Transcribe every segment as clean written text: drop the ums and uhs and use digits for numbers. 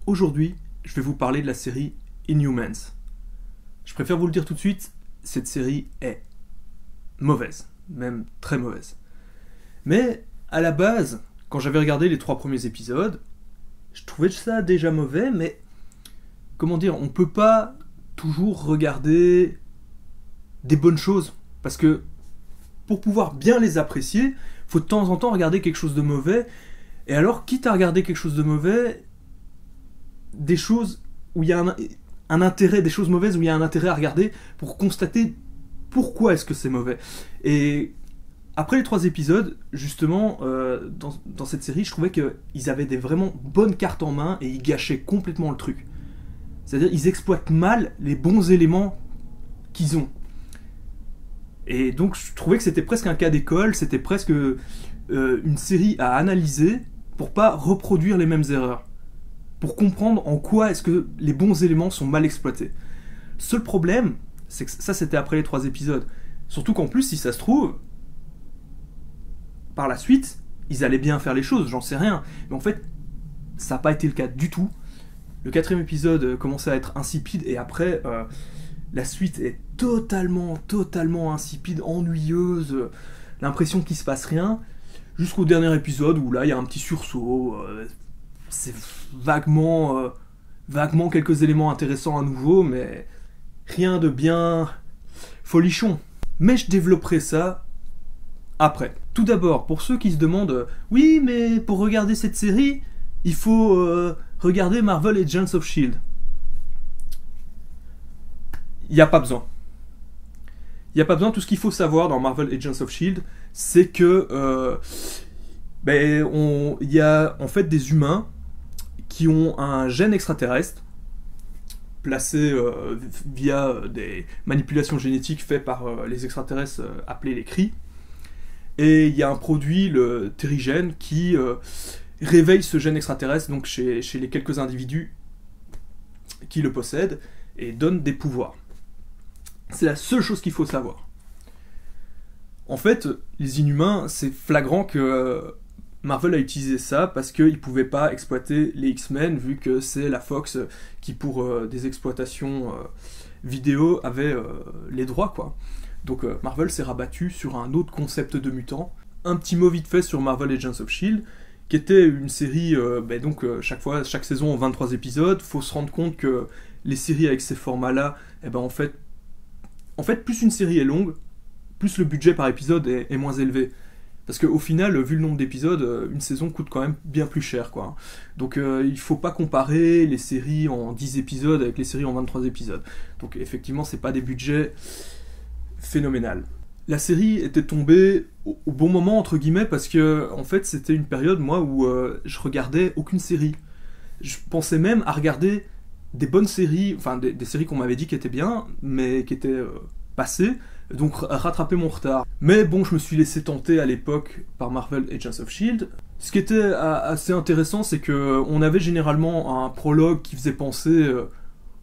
Aujourd'hui, je vais vous parler de la série Inhumans. Je préfère vous le dire tout de suite, cette série est mauvaise, même très mauvaise. Mais à la base, quand j'avais regardé les 3 premiers épisodes, je trouvais ça déjà mauvais, mais comment dire, on peut pas toujours regarder des bonnes choses, parce que pour pouvoir bien les apprécier, faut de temps en temps regarder quelque chose de mauvais, et alors quitte à regarder quelque chose de mauvais, des choses où il y a un intérêt, des choses mauvaises où il y a un intérêt à regarder pour constater pourquoi est-ce que c'est mauvais. Et après les 3 épisodes, justement, dans cette série, je trouvais qu'ils avaient des vraiment bonnes cartes en main et ils gâchaient complètement le truc. C'est-à-dire ils exploitent mal les bons éléments qu'ils ont. Et donc je trouvais que c'était presque un cas d'école, c'était presque une série à analyser pour pas reproduire les mêmes erreurs. Pour comprendre en quoi est-ce que les bons éléments sont mal exploités. Seul problème, c'est que ça c'était après les 3 épisodes. Surtout qu'en plus, si ça se trouve, par la suite, ils allaient bien faire les choses, j'en sais rien. Mais en fait, ça n'a pas été le cas du tout. Le 4e épisode commençait à être insipide et après, la suite est totalement insipide, ennuyeuse, l'impression qu'il se passe rien, jusqu'au dernier épisode où là il y a un petit sursaut, c'est vaguement quelques éléments intéressants à nouveau, mais rien de bien folichon. Mais je développerai ça après. Tout d'abord, pour ceux qui se demandent, oui, mais pour regarder cette série, il faut regarder Marvel Agents of S.H.I.E.L.D. Il n'y a pas besoin. Il n'y a pas besoin. Tout ce qu'il faut savoir dans Marvel Agents of S.H.I.E.L.D., c'est que il y a en fait des humains qui ont un gène extraterrestre placé via des manipulations génétiques faites par les extraterrestres appelés les Kree. Et il y a un produit, le terrigène, qui réveille ce gène extraterrestre donc chez les quelques individus qui le possèdent et donne des pouvoirs. C'est la seule chose qu'il faut savoir. En fait, les Inhumains, c'est flagrant que Marvel a utilisé ça parce qu'ils ne pouvaient pas exploiter les X-Men, vu que c'est la Fox qui, pour des exploitations vidéo, avait les droits, quoi. Donc Marvel s'est rabattu sur un autre concept de mutant. Un petit mot vite fait sur Marvel Agents of S.H.I.E.L.D., qui était une série, chaque saison en 23 épisodes. Faut se rendre compte que les séries avec ces formats-là, en fait, plus une série est longue, plus le budget par épisode est moins élevé. Parce qu'au final, vu le nombre d'épisodes, une saison coûte quand même bien plus cher, quoi. Donc il faut pas comparer les séries en 10 épisodes avec les séries en 23 épisodes. Donc effectivement, c'est pas des budgets phénoménal. La série était tombée au bon moment, entre guillemets, parce que en fait c'était une période, moi, où je regardais aucune série. Je pensais même à regarder des bonnes séries, enfin des séries qu'on m'avait dit qui étaient bien, mais qui étaient passées, donc rattraper mon retard. Mais bon, je me suis laissé tenter à l'époque par Marvel Agents of S.H.I.E.L.D. Ce qui était assez intéressant, c'est qu'on avait généralement un prologue qui faisait penser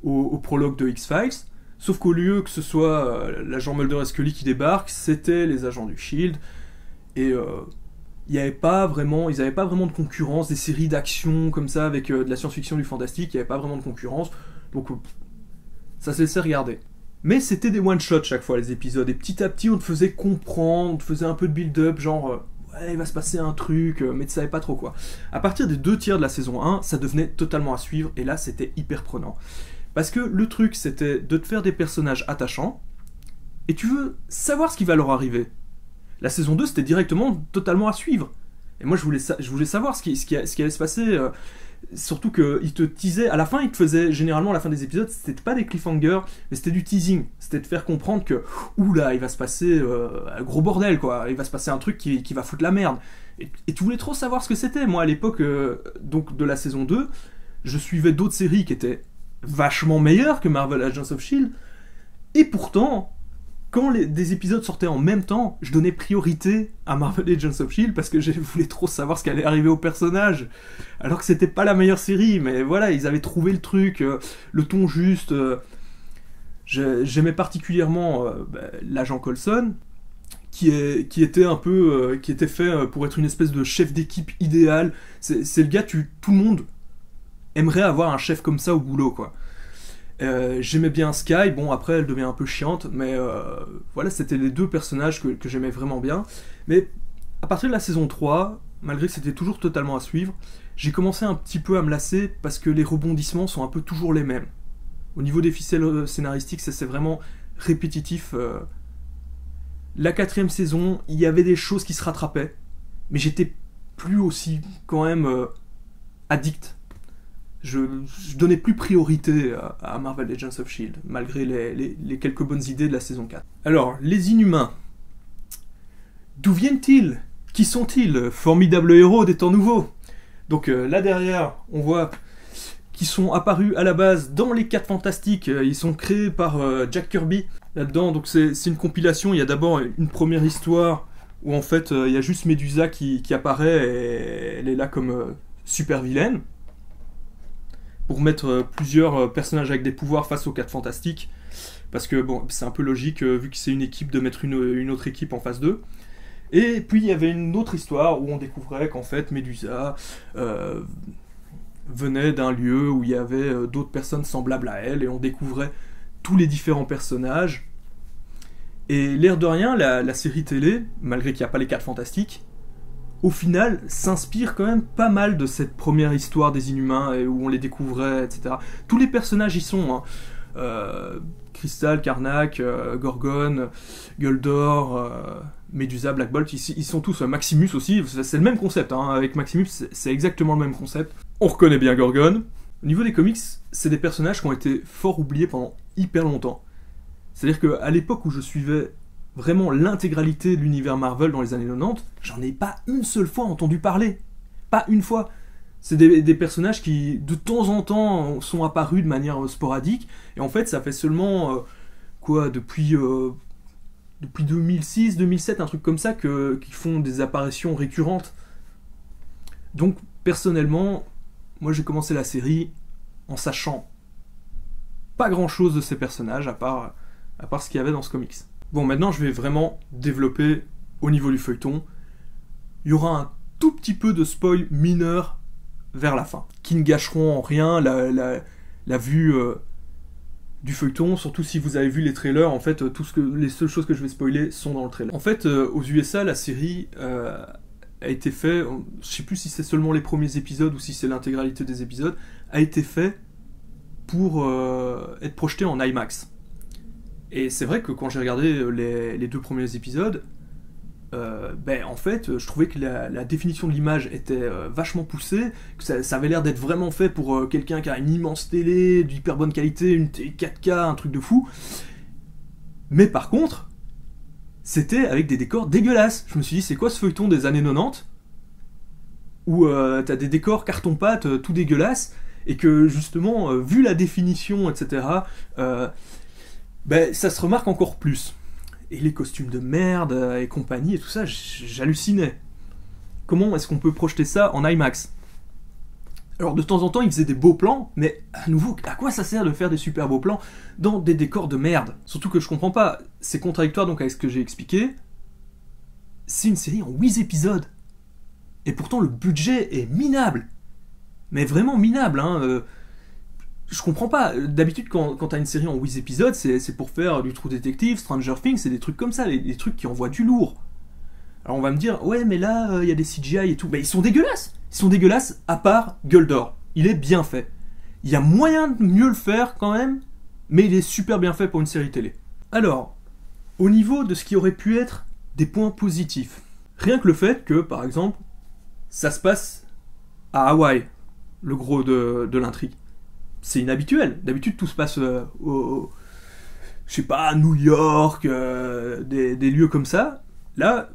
au prologue de X-Files. Sauf qu'au lieu que ce soit l'agent Mulder et Scully qui débarquent, c'était les agents du S.H.I.E.L.D. Et ils n'avaient pas vraiment de concurrence, des séries d'action comme ça avec de la science-fiction, du fantastique, il n'y avait pas vraiment de concurrence, donc ça se laissait regarder. Mais c'était des one-shots chaque fois les épisodes, et petit à petit on te faisait comprendre, on te faisait un peu de build-up, genre ouais, il va se passer un truc, mais tu savais pas trop quoi. À partir des 2 tiers de la saison 1, ça devenait totalement à suivre, et là c'était hyper prenant. Parce que le truc, c'était de te faire des personnages attachants, et tu veux savoir ce qui va leur arriver. La saison 2, c'était directement totalement à suivre. Et moi, je voulais savoir ce qui allait se passer. Surtout qu'il te teasait, à la fin, il te faisait, généralement, à la fin des épisodes, c'était pas des cliffhangers, mais c'était du teasing. C'était de faire comprendre que, oula, il va se passer un gros bordel, quoi. Il va se passer un truc qui va foutre la merde. Et tu voulais trop savoir ce que c'était. Moi, à l'époque donc de la saison 2, je suivais d'autres séries qui étaient vachement meilleur que Marvel Agents of S.H.I.E.L.D. Et pourtant, quand des épisodes sortaient en même temps, je donnais priorité à Marvel Agents of S.H.I.E.L.D. parce que je voulais trop savoir ce qui allait arriver au personnage. Alors que c'était pas la meilleure série, mais voilà, ils avaient trouvé le truc, le ton juste. J'aimais particulièrement l'agent Coulson, qui était fait pour être une espèce de chef d'équipe idéal. C'est le gars, tout le monde aimerait avoir un chef comme ça au boulot, quoi. J'aimais bien Sky, bon après elle devient un peu chiante, mais voilà, c'était les deux personnages que j'aimais vraiment bien. Mais à partir de la saison 3, malgré que c'était toujours totalement à suivre, j'ai commencé un petit peu à me lasser parce que les rebondissements sont un peu toujours les mêmes. Au niveau des ficelles scénaristiques, ça c'est vraiment répétitif. La 4e saison, il y avait des choses qui se rattrapaient, mais j'étais plus aussi quand même addict. Je donnais plus priorité à Marvel Legends of S.H.I.E.L.D. malgré les quelques bonnes idées de la saison 4. Alors, les Inhumains. D'où viennent-ils? Qui sont-ils? Formidables héros des temps nouveaux. Donc là derrière, on voit qu'ils sont apparus à la base dans les 4 Fantastiques. Ils sont créés par Jack Kirby. Là-dedans, donc c'est une compilation. Il y a d'abord une première histoire où en fait il y a juste Medusa qui apparaît et elle est là comme super vilaine. Pour mettre plusieurs personnages avec des pouvoirs face aux 4 Fantastiques. Parce que bon, c'est un peu logique vu que c'est une équipe de mettre une autre équipe en face d'eux. Et puis il y avait une autre histoire où on découvrait qu'en fait Medusa venait d'un lieu où il y avait d'autres personnes semblables à elle, et on découvrait tous les différents personnages. Et l'air de rien, la série télé, malgré qu'il n'y a pas les 4 Fantastiques, au final s'inspire quand même pas mal de cette première histoire des Inhumains où on les découvrait, etc. Tous les personnages y sont, hein. Crystal, Karnak, Gorgon, Guldor, Medusa, Black Bolt, ils sont tous. Maximus aussi, c'est le même concept, hein. Avec Maximus, c'est exactement le même concept. On reconnaît bien Gorgon. Au niveau des comics, c'est des personnages qui ont été fort oubliés pendant hyper longtemps. C'est-à-dire qu'à l'époque où je suivais vraiment l'intégralité de l'univers Marvel dans les années 90, j'en ai pas une seule fois entendu parler. Pas une fois. C'est des personnages qui, de temps en temps, sont apparus de manière sporadique, et en fait, ça fait seulement, depuis 2006, 2007, un truc comme ça, qu'ils font des apparitions récurrentes. Donc, personnellement, moi j'ai commencé la série en sachant pas grand-chose de ces personnages, à part ce qu'il y avait dans ce comics. Bon, maintenant je vais vraiment développer au niveau du feuilleton. Il y aura un tout petit peu de spoil mineur vers la fin, qui ne gâcheront en rien la vue du feuilleton, surtout si vous avez vu les trailers. En fait, les seules choses que je vais spoiler sont dans le trailer. En fait, aux USA, la série a été faite, je sais plus si c'est seulement les premiers épisodes ou si c'est l'intégralité des épisodes, a été fait pour être projeté en IMAX. Et c'est vrai que quand j'ai regardé les 2 premiers épisodes, en fait, je trouvais que la définition de l'image était vachement poussée, que ça avait l'air d'être vraiment fait pour quelqu'un qui a une immense télé, d'hyper bonne qualité, une télé 4K, un truc de fou. Mais par contre, c'était avec des décors dégueulasses. Je me suis dit, c'est quoi ce feuilleton des années 90 où t'as des décors carton-pâte tout dégueulasses, et que justement, vu la définition, etc., ça se remarque encore plus. Et les costumes de merde et compagnie et tout ça, j'hallucinais. Comment est-ce qu'on peut projeter ça en IMAX? Alors de temps en temps, ils faisaient des beaux plans, mais à nouveau, à quoi ça sert de faire des super beaux plans dans des décors de merde? Surtout que je comprends pas, c'est contradictoire donc avec ce que j'ai expliqué. C'est une série en 8 épisodes. Et pourtant le budget est minable. Mais vraiment minable, hein. Je comprends pas. D'habitude, quand t'as une série en 8 épisodes, c'est pour faire du True Detective, Stranger Things, c'est des trucs comme ça, des trucs qui envoient du lourd. Alors on va me dire, ouais, mais là, il y a des CGI et tout. Mais ils sont dégueulasses. Ils sont dégueulasses, à part Guldor. Il est bien fait. Il y a moyen de mieux le faire quand même, mais il est super bien fait pour une série télé. Alors, au niveau de ce qui aurait pu être des points positifs, rien que le fait que, par exemple, ça se passe à Hawaï, le gros de l'intrigue. C'est inhabituel. D'habitude, tout se passe je sais pas, à New York, des lieux comme ça. Là,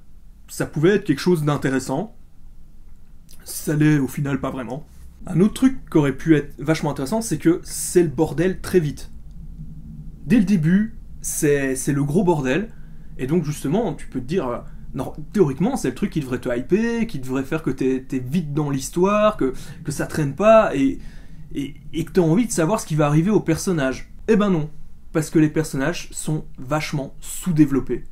ça pouvait être quelque chose d'intéressant. Ça l'est au final pas vraiment. Un autre truc qui aurait pu être vachement intéressant, c'est que c'est le bordel très vite. Dès le début, c'est le gros bordel. Et donc justement, tu peux te dire, non, théoriquement, c'est le truc qui devrait te hyper, qui devrait faire que t'es vite dans l'histoire, que ça traîne pas, et que t'as envie de savoir ce qui va arriver aux personnages. Eh ben non, parce que les personnages sont vachement sous-développés.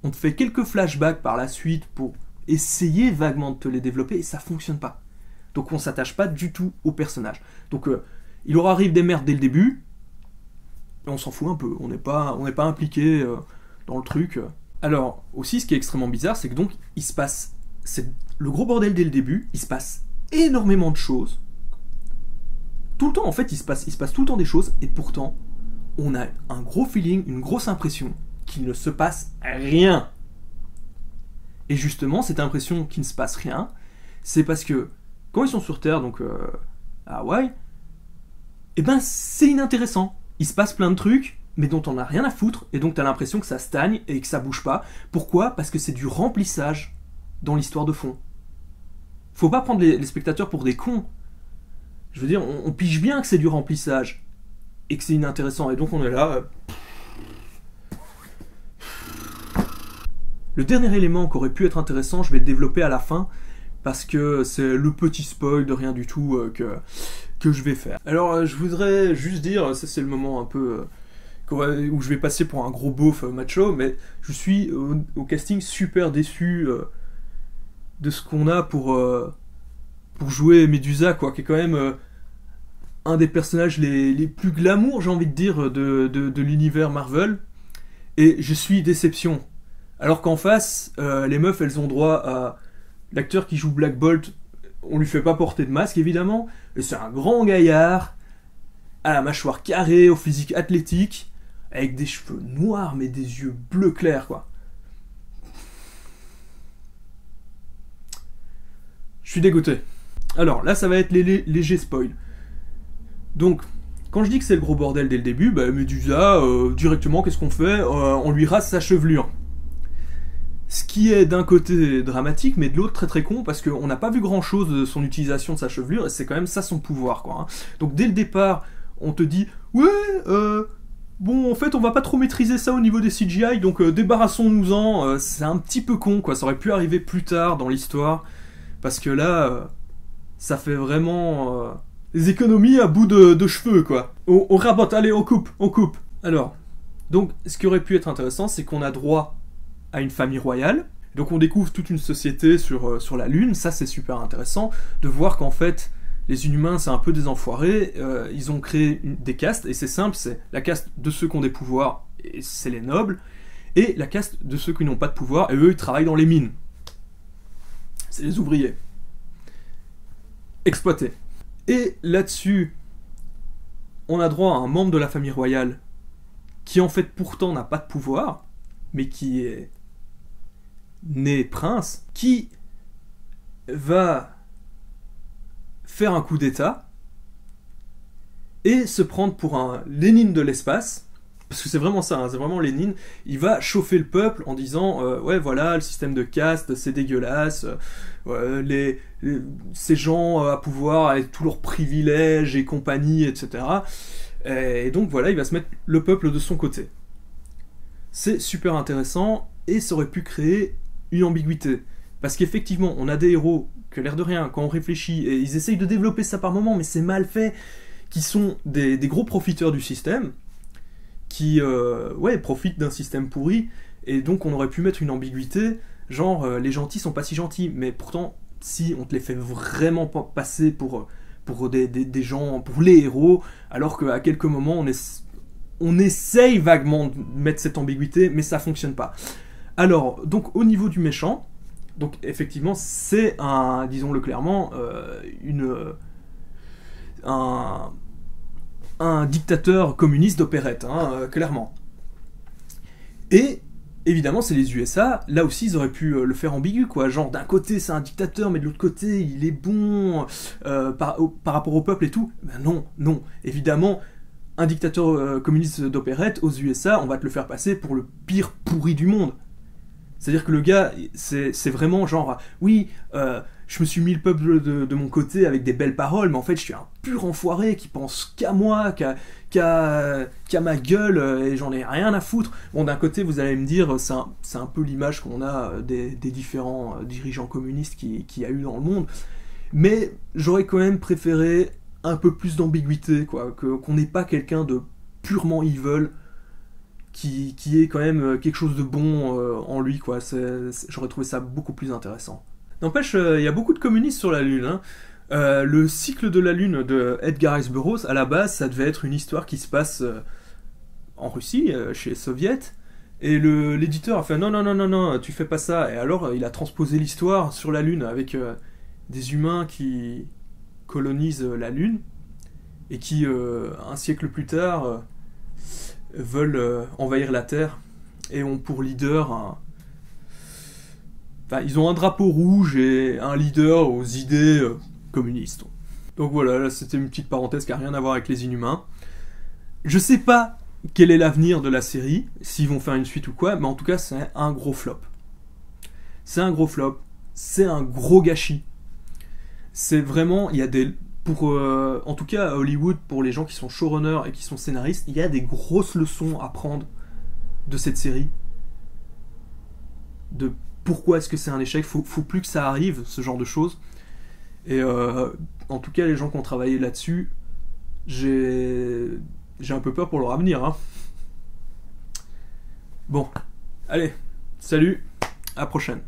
On te fait quelques flashbacks par la suite pour essayer vaguement de te les développer, et ça fonctionne pas. Donc on s'attache pas du tout au personnage. Donc il leur arrive des merdes dès le début, et on s'en fout un peu, on n'est pas impliqué dans le truc. Alors, aussi, ce qui est extrêmement bizarre, c'est que donc, il se passe... C'est le gros bordel dès le début, il se passe énormément de choses. Tout le temps, en fait, il se passe tout le temps des choses, et pourtant, on a un gros feeling, une grosse impression qu'il ne se passe rien. Et justement, cette impression qu'il ne se passe rien, c'est parce que, quand ils sont sur Terre, donc à Hawaï, eh ben, c'est inintéressant. Il se passe plein de trucs, mais dont on n'a rien à foutre, et donc t'as l'impression que ça stagne et que ça bouge pas. Pourquoi ? Parce que c'est du remplissage dans l'histoire de fond. Faut pas prendre les spectateurs pour des cons. Je veux dire, on pige bien que c'est du remplissage, et que c'est inintéressant, et donc on est là... Le dernier élément qui aurait pu être intéressant, je vais le développer à la fin, parce que c'est le petit spoil de rien du tout que je vais faire. Alors, je voudrais juste dire, ça c'est le moment un peu... où je vais passer pour un gros beauf macho, mais je suis au casting super déçu de ce qu'on a pour jouer Medusa, quoi, qui est quand même un des personnages les plus glamour, j'ai envie de dire, de l'univers Marvel, et je suis déception. Alors qu'en face, les meufs, elles ont droit à l'acteur qui joue Black Bolt, on lui fait pas porter de masque, évidemment, et c'est un grand gaillard, à la mâchoire carrée, au physique athlétique, avec des cheveux noirs, mais des yeux bleu clair, quoi. Je suis dégoûté. Alors, là, ça va être léger spoil. Donc, quand je dis que c'est le gros bordel dès le début, bah, Medusa, directement, qu'est-ce qu'on fait ? On lui rase sa chevelure. Ce qui est d'un côté dramatique, mais de l'autre très très con, parce qu'on n'a pas vu grand-chose de son utilisation de sa chevelure, et c'est quand même ça son pouvoir, quoi. Hein. Donc, dès le départ, on te dit « Ouais, bon, en fait, on va pas trop maîtriser ça au niveau des CGI, donc débarrassons-nous-en. C'est un petit peu con, quoi. Ça aurait pu arriver plus tard dans l'histoire, parce que là, ça fait vraiment des économies à bout de cheveux, quoi. On rabote, allez, on coupe. Alors, donc, ce qui aurait pu être intéressant, c'est qu'on a droit à une famille royale. Donc, on découvre toute une société sur la Lune. Ça, c'est super intéressant de voir qu'en fait, les Inhumains, c'est un peu des enfoirés. Ils ont créé des castes, et c'est simple, c'est la caste de ceux qui ont des pouvoirs, et c'est les nobles, et la caste de ceux qui n'ont pas de pouvoir, et eux, ils travaillent dans les mines. C'est les ouvriers. Exploités. Et là-dessus, on a droit à un membre de la famille royale qui, en fait, pourtant n'a pas de pouvoir, mais qui est né prince, qui va faire un coup d'état et se prendre pour un Lénine de l'espace, parce que c'est vraiment ça, hein, c'est vraiment Lénine. Il va chauffer le peuple en disant ouais, voilà, le système de caste c'est dégueulasse, ces gens à pouvoir avec tous leurs privilèges et compagnie, etc. Et donc voilà, il va se mettre le peuple de son côté. C'est super intéressant, et ça aurait pu créer une ambiguïté, parce qu'effectivement on a des héros que, l'air de rien, quand on réfléchit, et ils essayent de développer ça par moment, mais c'est mal fait, qui sont des gros profiteurs du système, qui profitent d'un système pourri, et donc on aurait pu mettre une ambiguïté, genre les gentils sont pas si gentils, mais pourtant si on te les fait vraiment passer pour des gens, pour les héros, alors qu'à quelques moments on essaye vaguement de mettre cette ambiguïté, mais ça fonctionne pas. Alors, donc au niveau du méchant, donc effectivement c'est disons-le clairement, un dictateur communiste d'opérette, hein, clairement. Et évidemment c'est les USA, là aussi ils auraient pu le faire ambigu, quoi, genre d'un côté c'est un dictateur, mais de l'autre côté il est bon par rapport au peuple et tout. Ben non, évidemment, un dictateur communiste d'opérette aux USA, on va te le faire passer pour le pire pourri du monde. C'est-à-dire que le gars, c'est vraiment genre, oui, je me suis mis le peuple de mon côté avec des belles paroles, mais en fait je suis un pur enfoiré qui pense qu'à moi, qu'à ma gueule, et j'en ai rien à foutre. Bon, d'un côté, vous allez me dire, c'est un peu l'image qu'on a des différents dirigeants communistes qu'il y a eu dans le monde, mais j'aurais quand même préféré un peu plus d'ambiguïté, quoi, qu'on n'ait pas quelqu'un de purement evil, qui est quand même quelque chose de bon en lui, quoi. J'aurais trouvé ça beaucoup plus intéressant. N'empêche, il y a beaucoup de communistes sur la Lune, hein. Le cycle de la Lune de Edgar Rice Burroughs, à la base, ça devait être une histoire qui se passe en Russie, chez les soviets. Et l'éditeur a fait non, non, non, non, non, tu fais pas ça. Et alors, il a transposé l'histoire sur la Lune avec des humains qui colonisent la Lune et qui, un siècle plus tard, veulent envahir la Terre et ont pour leader Enfin, ils ont un drapeau rouge et un leader aux idées communistes. Donc voilà, là c'était une petite parenthèse qui a rien à voir avec les Inhumains. Je sais pas quel est l'avenir de la série, s'ils vont faire une suite ou quoi, mais en tout cas c'est un gros flop. C'est un gros flop, c'est un gros gâchis. C'est vraiment, il y a des... en tout cas à Hollywood, pour les gens qui sont showrunners et qui sont scénaristes, il y a des grosses leçons à prendre de cette série. De pourquoi est-ce que c'est un échec, faut plus que ça arrive, ce genre de choses. Et en tout cas, les gens qui ont travaillé là-dessus, j'ai un peu peur pour leur avenir. Hein. Bon, allez, salut, à la prochaine.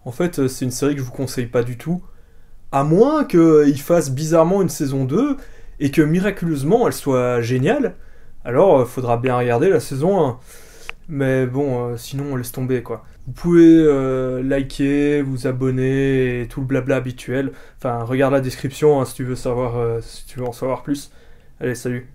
En fait, c'est une série que je vous conseille pas du tout, à moins qu'ils fassent bizarrement une saison 2 et que miraculeusement elle soit géniale. Alors, faudra bien regarder la saison 1. Mais bon, sinon on laisse tomber quoi. Vous pouvez liker, vous abonner et tout le blabla habituel. Enfin, regarde la description hein, si tu veux en savoir plus. Allez, salut.